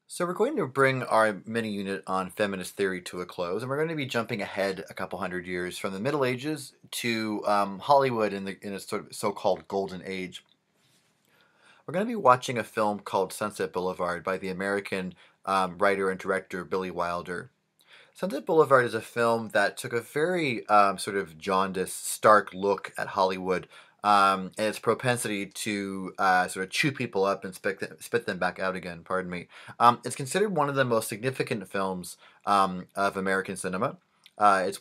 So we're going to bring our mini unit on feminist theory to a close, and we're going to be jumping ahead a couple hundred years from the Middle Ages to Hollywood in a sort of so-called golden age. We're going to be watching a film called Sunset Boulevard by the American writer and director Billy Wilder. Sunset Boulevard is a film that took a very sort of jaundiced, stark look at Hollywood and its propensity to sort of chew people up and spit them back out again. Pardon me. It's considered one of the most significant films of American cinema. It's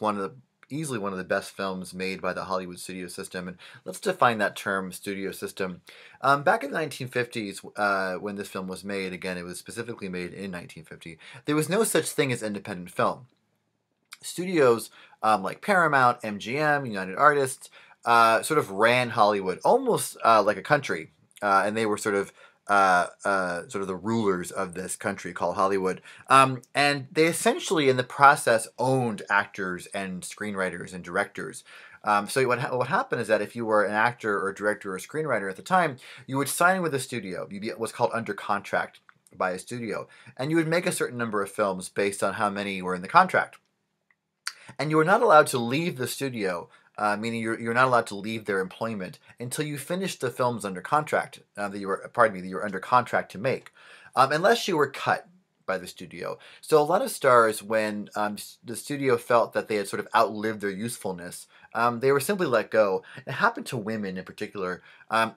easily one of the best films made by the Hollywood studio system. And let's define that term, studio system. Back in the 1950s, when this film was made, again, it was specifically made in 1950, there was no such thing as independent film. Studios like Paramount, MGM, United Artists sort of ran Hollywood almost like a country, and they were sort of the rulers of this country called Hollywood. And they essentially, in the process, owned actors and screenwriters and directors. So what happened is that if you were an actor or director or screenwriter at the time, you would sign with a studio. You'd be what's called under contract by a studio, and you would make a certain number of films based on how many were in the contract. And you are not allowed to leave the studio, meaning you're not allowed to leave their employment until you finish the films under contract that you were under contract to make, unless you were cut by the studio. So a lot of stars, when the studio felt that they had sort of outlived their usefulness, they were simply let go. It happened to women in particular.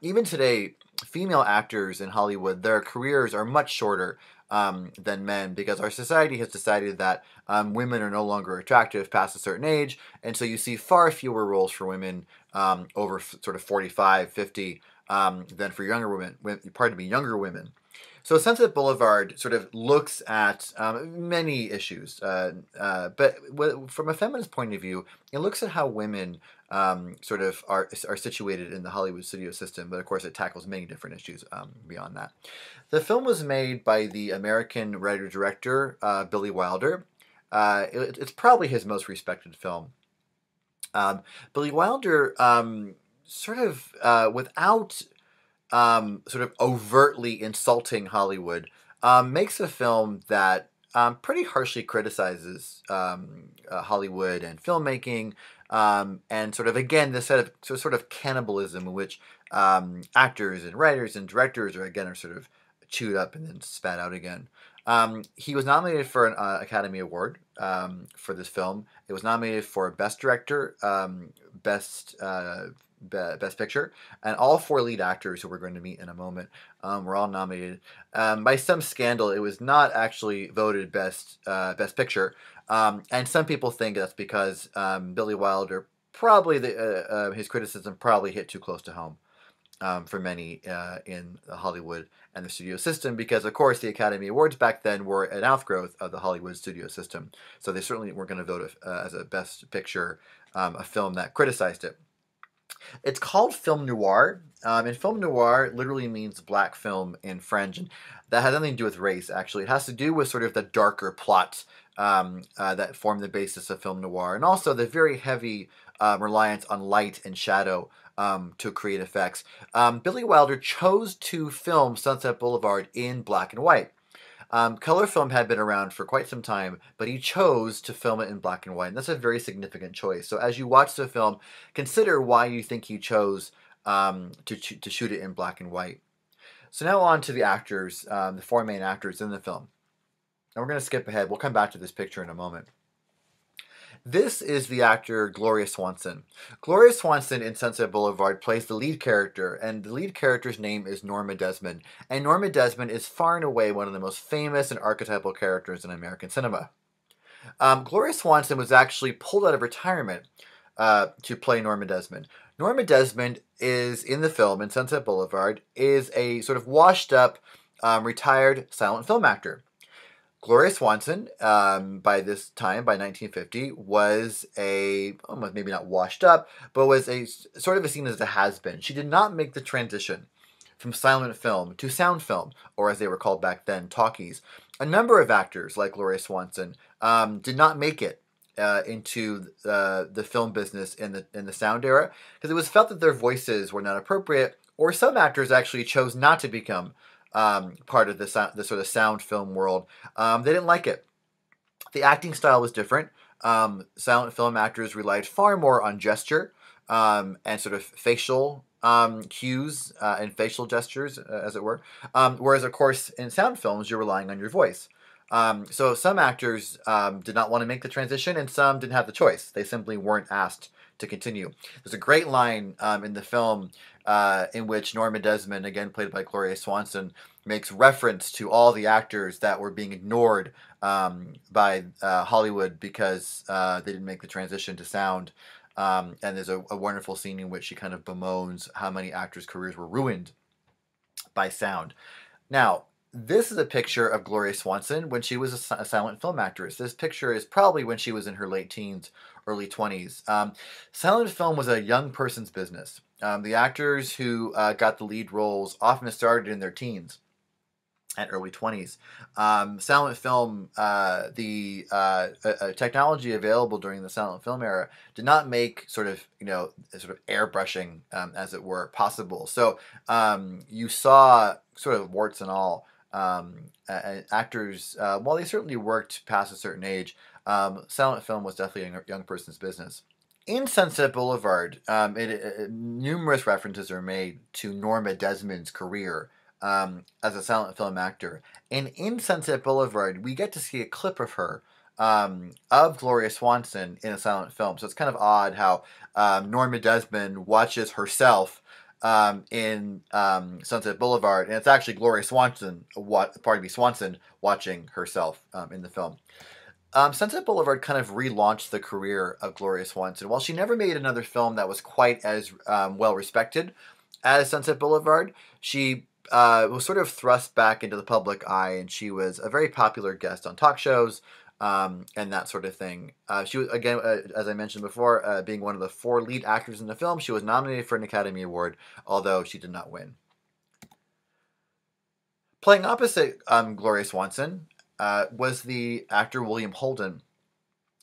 Even today, female actors in Hollywood, their careers are much shorter than men because our society has decided that women are no longer attractive past a certain age, and so you see far fewer roles for women over sort of 45, 50 than for younger women. So Sunset Boulevard sort of looks at many issues, but from a feminist point of view, it looks at how women sort of are situated in the Hollywood studio system. But of course, it tackles many different issues beyond that. The film was made by the American writer-director Billy Wilder. It's probably his most respected film. Billy Wilder without sort of overtly insulting Hollywood, makes a film that pretty harshly criticizes Hollywood and filmmaking, and sort of again this set of sort of cannibalism in which actors and writers and directors are sort of chewed up and then spat out again. He was nominated for an Academy Award for this film. It was nominated for Best Director, Best Picture, and all four lead actors who we're going to meet in a moment were all nominated. By some scandal, it was not actually voted Best Picture, and some people think that's because Billy Wilder probably his criticism probably hit too close to home for many in Hollywood and the studio system, because of course the Academy Awards back then were an outgrowth of the Hollywood studio system, so they certainly weren't going to vote as a Best Picture a film that criticized it. It's called film noir, and film noir literally means black film in French, and that has nothing to do with race, actually. It has to do with sort of the darker plots that form the basis of film noir, and also the very heavy reliance on light and shadow to create effects. Billy Wilder chose to film Sunset Boulevard in black and white. Color film had been around for quite some time, but he chose to film it in black and white, and that's a very significant choice. So as you watch the film, consider why you think he chose to shoot it in black and white. So now on to the actors, the four main actors in the film. And we're going to skip ahead. We'll come back to this picture in a moment. This is the actor Gloria Swanson. Gloria Swanson in Sunset Boulevard plays the lead character, and the lead character's name is Norma Desmond. And Norma Desmond is far and away one of the most famous and archetypal characters in American cinema. Gloria Swanson was actually pulled out of retirement to play Norma Desmond. Norma Desmond is, in the film, in Sunset Boulevard, is a sort of washed-up, retired silent film actor. Gloria Swanson, by this time, by 1950, was maybe not washed up, but was sort of seen as a has-been. She did not make the transition from silent film to sound film, or as they were called back then, talkies. A number of actors, like Gloria Swanson, did not make it into the film business in the sound era, because it was felt that their voices were not appropriate, or some actors actually chose not to become part of the sort of sound film world. They didn't like it. The acting style was different. Silent film actors relied far more on gesture and sort of facial cues and facial gestures, as it were. Whereas, of course, in sound films, you're relying on your voice. So some actors did not want to make the transition, and some didn't have the choice. They simply weren't asked to continue. There's a great line in the film in which Norma Desmond, again played by Gloria Swanson, makes reference to all the actors that were being ignored by Hollywood because they didn't make the transition to sound. And there's a wonderful scene in which she kind of bemoans how many actors' careers were ruined by sound. Now, this is a picture of Gloria Swanson when she was a silent film actress. This picture is probably when she was in her late teens, early 20s. Silent film was a young person's business. The actors who got the lead roles often started in their teens and early 20s. Silent film, the technology available during the silent film era did not make sort of airbrushing, as it were, possible. So you saw sort of warts and all. Actors, while they certainly worked past a certain age, silent film was definitely a young person's business. In Sunset Boulevard, numerous references are made to Norma Desmond's career as a silent film actor. And in Sunset Boulevard, we get to see a clip of her, of Gloria Swanson in a silent film. So it's kind of odd how Norma Desmond watches herself in Sunset Boulevard, and it's actually Gloria Swanson, Swanson watching herself in the film. Sunset Boulevard kind of relaunched the career of Gloria Swanson. While she never made another film that was quite as well respected as Sunset Boulevard, she was sort of thrust back into the public eye, and she was a very popular guest on talk shows and that sort of thing. She was, again, as I mentioned before, being one of the 4 lead actors in the film. She was nominated for an Academy Award, although she did not win. Playing opposite Gloria Swanson was the actor William Holden.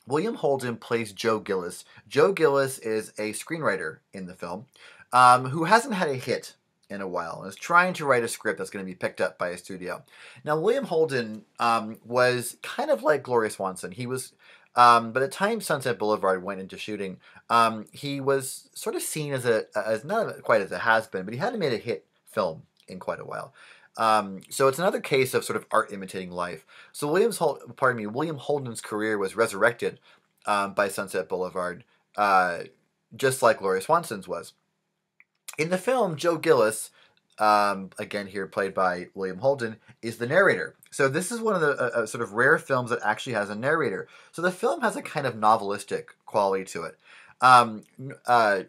William Holden plays Joe Gillis. Joe Gillis is a screenwriter in the film who hasn't had a hit in a while and is trying to write a script that's going to be picked up by a studio. Now, William Holden was kind of like Gloria Swanson. He was, by the time Sunset Boulevard went into shooting, he was sort of seen as not quite as a has-been, but he hadn't made a hit film in quite a while. So it's another case of sort of art imitating life. So William Holden's career was resurrected by Sunset Boulevard, just like Gloria Swanson's was. In the film, Joe Gillis, again here played by William Holden, is the narrator. So this is one of the sort of rare films that actually has a narrator. So the film has a kind of novelistic quality to it.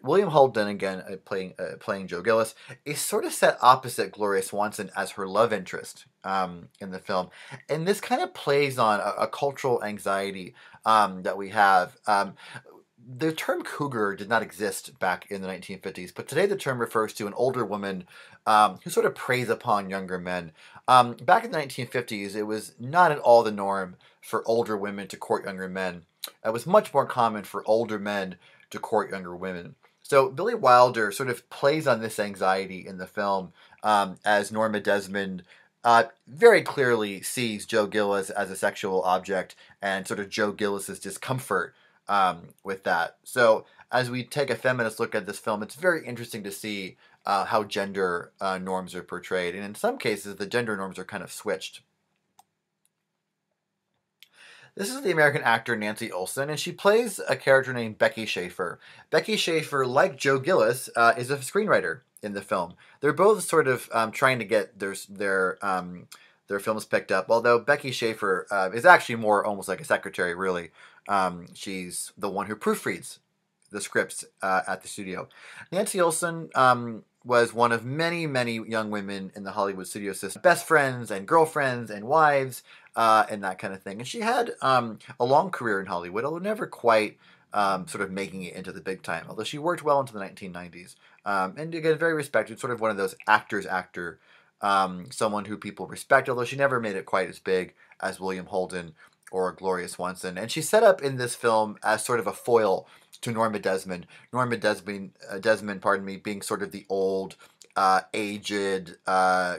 William Holden, again playing Joe Gillis, is sort of set opposite Gloria Swanson as her love interest in the film, and this kind of plays on a cultural anxiety that we have. The term cougar did not exist back in the 1950s, but today the term refers to an older woman who sort of preys upon younger men. Back in the 1950s, it was not at all the norm for older women to court younger men. It was much more common for older men to court younger women. So Billy Wilder sort of plays on this anxiety in the film as Norma Desmond very clearly sees Joe Gillis as a sexual object and sort of Joe Gillis's discomfort with that. So as we take a feminist look at this film, it's very interesting to see how gender norms are portrayed. And in some cases, the gender norms are kind of switched. This is the American actor Nancy Olson, and she plays a character named Becky Schaefer. Becky Schaefer, like Joe Gillis, is a screenwriter in the film. They're both sort of trying to get their films picked up, although Becky Schaefer is actually more almost like a secretary, really. She's the one who proofreads the scripts at the studio. Nancy Olson was one of many, many young women in the Hollywood studio system. Best friends and girlfriends and wives and that kind of thing. And she had a long career in Hollywood, although never quite sort of making it into the big time, although she worked well into the 1990s. And again, very respected, sort of one of those actor, someone who people respect, although she never made it quite as big as William Holden or Gloria Swanson. And she's set up in this film as sort of a foil to Norma Desmond. Desmond, being sort of the old, aged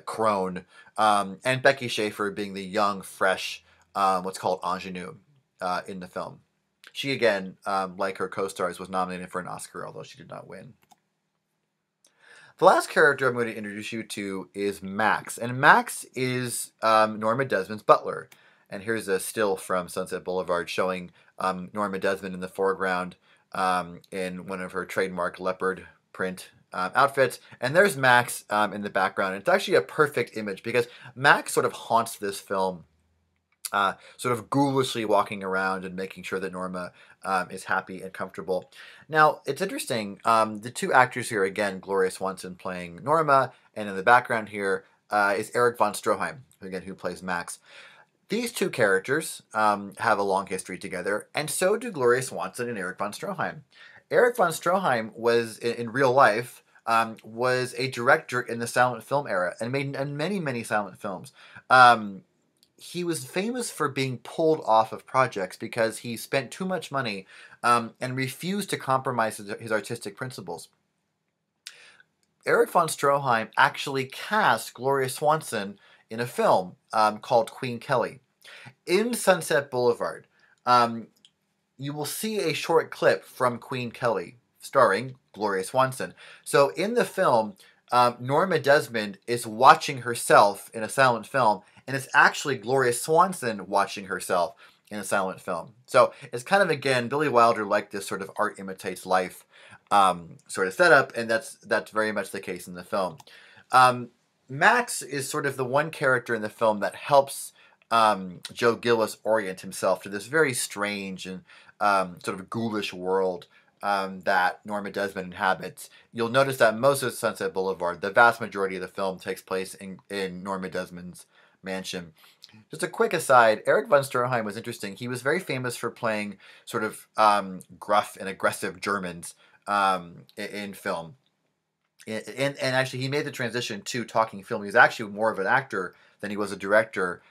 crone and Becky Schaefer being the young, fresh, what's called ingenue in the film. She, again, like her co-stars, was nominated for an Oscar, although she did not win. The last character I'm going to introduce you to is Max. And Max is Norma Desmond's butler. And here's a still from Sunset Boulevard showing Norma Desmond in the foreground in one of her trademark leopard print outfits. And there's Max in the background. And it's actually a perfect image because Max sort of haunts this film, sort of ghoulishly walking around and making sure that Norma is happy and comfortable. Now, it's interesting. The two actors here, again, Gloria Swanson playing Norma, and in the background here is Eric von Stroheim, again, who plays Max. These two characters have a long history together, and so do Gloria Swanson and Eric von Stroheim. Eric von Stroheim was, in real life, was a director in the silent film era and made many, many silent films. He was famous for being pulled off of projects because he spent too much money and refused to compromise his artistic principles. Eric von Stroheim actually cast Gloria Swanson in a film called Queen Kelly. In Sunset Boulevard, you will see a short clip from Queen Kelly starring Gloria Swanson. So in the film, Norma Desmond is watching herself in a silent film, and it's actually Gloria Swanson watching herself in a silent film. So it's kind of, again, Billy Wilder liked this sort of art imitates life sort of setup, and that's very much the case in the film. Max is sort of the one character in the film that helps Joe Gillis orient himself to this very strange and sort of ghoulish world that Norma Desmond inhabits. You'll notice that most of Sunset Boulevard, the vast majority of the film, takes place in Norma Desmond's mansion. Just a quick aside, Eric von Stroheim was interesting. He was very famous for playing sort of gruff and aggressive Germans in film. And actually, he made the transition to talking film. He was actually more of an actor than he was a director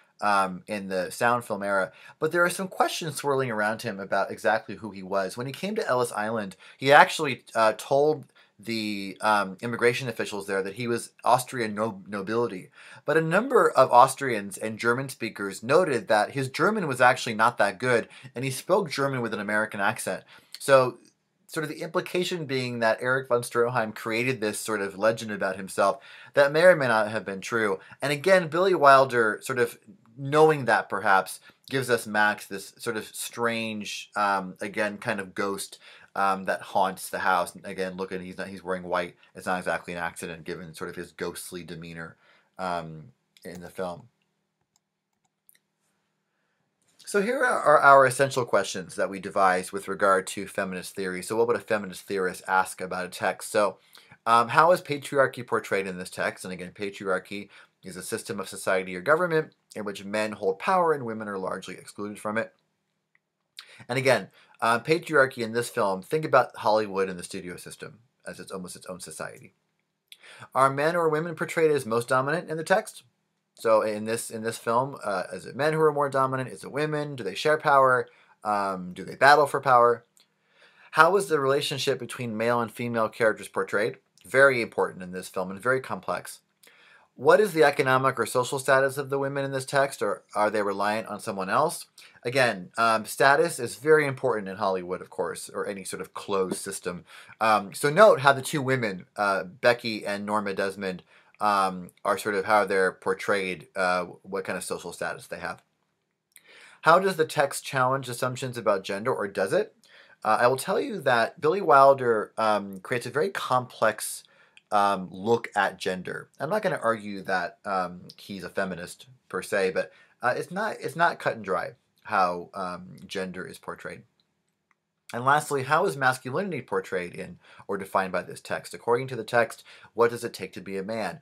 in the sound film era. But there are some questions swirling around him about exactly who he was. When he came to Ellis Island, he actually told the immigration officials there that he was Austrian nobility. But a number of Austrians and German speakers noted that his German was actually not that good, and he spoke German with an American accent. So sort of the implication being that Eric von Stroheim created this sort of legend about himself that may or may not have been true. And again, Billy Wilder, sort of knowing that perhaps, gives us Max, this sort of strange, again, kind of ghost that haunts the house. Again, look at he's wearing white. It's not exactly an accident given sort of his ghostly demeanor in the film. So here are our essential questions that we devised with regard to feminist theory. So what would a feminist theorist ask about a text? So how is patriarchy portrayed in this text? And again, patriarchy is a system of society or government in which men hold power and women are largely excluded from it. And again, patriarchy in this film, think about Hollywood and the studio system as it's almost its own society. Are men or women portrayed as most dominant in the text? So in this film, is it men who are more dominant? Is it women? Do they share power? Do they battle for power? How is the relationship between male and female characters portrayed? Very important in this film and very complex. What is the economic or social status of the women in this text, or are they reliant on someone else? Again, status is very important in Hollywood, of course, or any sort of closed system. So note how the two women, Becky and Norma Desmond, are sort of how they're portrayed, what kind of social status they have. How does the text challenge assumptions about gender, or does it? I will tell you that Billy Wilder creates a very complex look at gender. I'm not going to argue that he's a feminist per se, but it's not cut and dry how gender is portrayed. And lastly, how is masculinity portrayed in or defined by this text? According to the text, what does it take to be a man?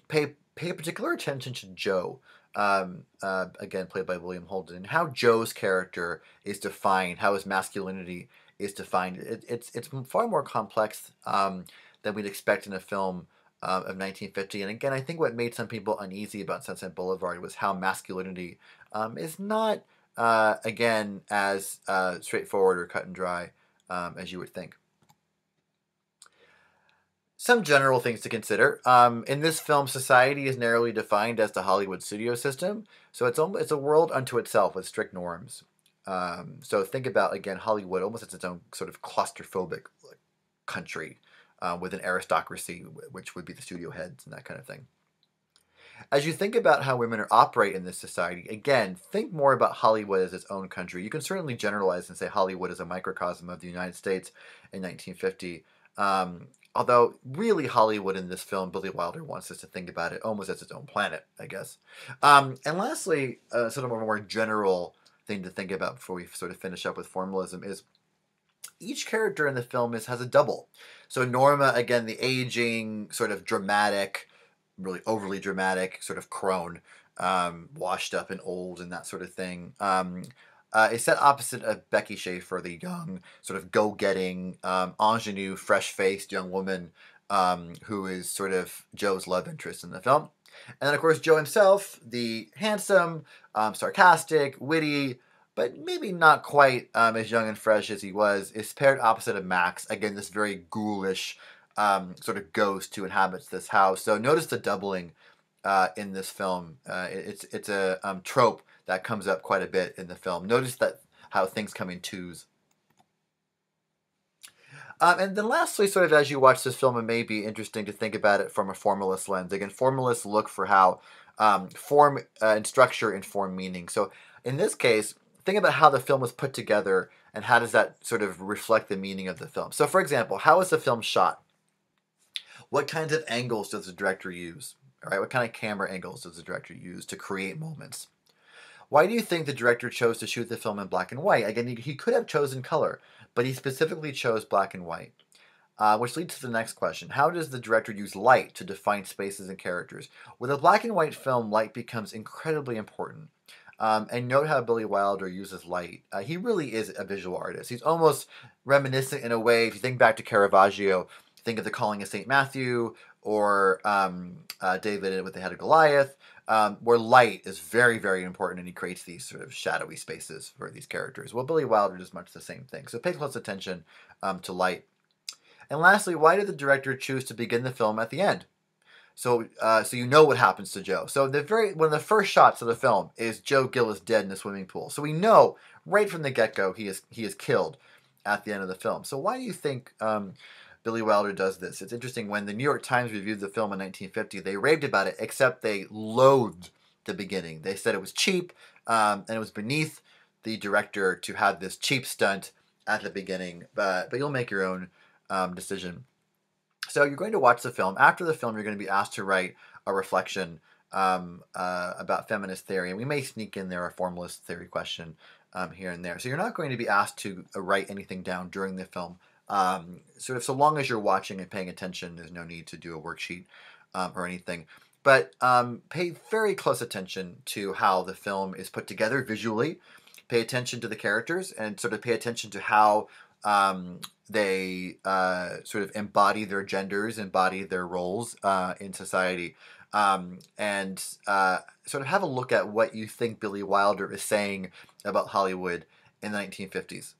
Pay particular attention to Joe, again played by William Holden, and how Joe's character is defined, how his masculinity is defined. It's far more complex than we'd expect in a film of 1950. And again, I think what made some people uneasy about Sunset Boulevard was how masculinity is not, again, as straightforward or cut and dry as you would think. Some general things to consider. In this film, society is narrowly defined as the Hollywood studio system, so it's a world unto itself with strict norms. So think about again Hollywood almost as its own sort of claustrophobic country with an aristocracy, which would be the studio heads and that kind of thing. As you think about how women are operate in this society, again, think more about Hollywood as its own country. You can certainly generalize and say Hollywood is a microcosm of the United States in 1950. Although, really, Hollywood in this film, Billy Wilder wants us to think about it almost as its own planet, I guess. And lastly, sort of a more general thing to think about before we sort of finish up with formalism is each character in the film has a double. So Norma, again, the aging, sort of dramatic, really overly dramatic, sort of crone, washed up and old and that sort of thing. Is set opposite of Becky Schaefer, the young, sort of go-getting, ingenue, fresh-faced young woman who is sort of Joe's love interest in the film. And then, of course, Joe himself, the handsome, sarcastic, witty, but maybe not quite as young and fresh as he was, is paired opposite of Max. Again, this very ghoulish sort of ghost who inhabits this house. So notice the doubling in this film. It's a trope that comes up quite a bit in the film. Notice that how things come in twos. And then lastly, sort of as you watch this film, it may be interesting to think about it from a formalist lens. Again, formalists look for how form and structure inform meaning. So in this case, think about how the film was put together and how does that sort of reflect the meaning of the film. So for example, how is the film shot? What kinds of angles does the director use? All right, what kind of camera angles does the director use to create moments? Why do you think the director chose to shoot the film in black and white? Again, he could have chosen color, but he specifically chose black and white. Which leads to the next question. How does the director use light to define spaces and characters? With a black and white film, light becomes incredibly important. And note how Billy Wilder uses light. He really is a visual artist. He's almost reminiscent in a way. If you think back to Caravaggio, think of The Calling of St. Matthew or David with the Head of Goliath, where light is very, very important, and he creates these sort of shadowy spaces for these characters. Well, Billy Wilder does much the same thing. So pay close attention to light. And lastly, why did the director choose to begin the film at the end? So you know what happens to Joe. So one of the first shots of the film is Joe Gillis dead in the swimming pool. So we know right from the get-go he is killed at the end of the film. So why do you think Billy Wilder does this? It's interesting. When the New York Times reviewed the film in 1950, they raved about it, except they loathed the beginning. They said it was cheap, and it was beneath the director to have this cheap stunt at the beginning. But you'll make your own decision. So you're going to watch the film. After the film, you're going to be asked to write a reflection about feminist theory, and we may sneak in there a formalist theory question here and there. So you're not going to be asked to write anything down during the film. Sort of so long as you're watching and paying attention, there's no need to do a worksheet or anything. But pay very close attention to how the film is put together visually. Pay attention to the characters and sort of pay attention to how they sort of embody their genders, embody their roles in society, and sort of have a look at what you think Billy Wilder is saying about Hollywood in the 1950s.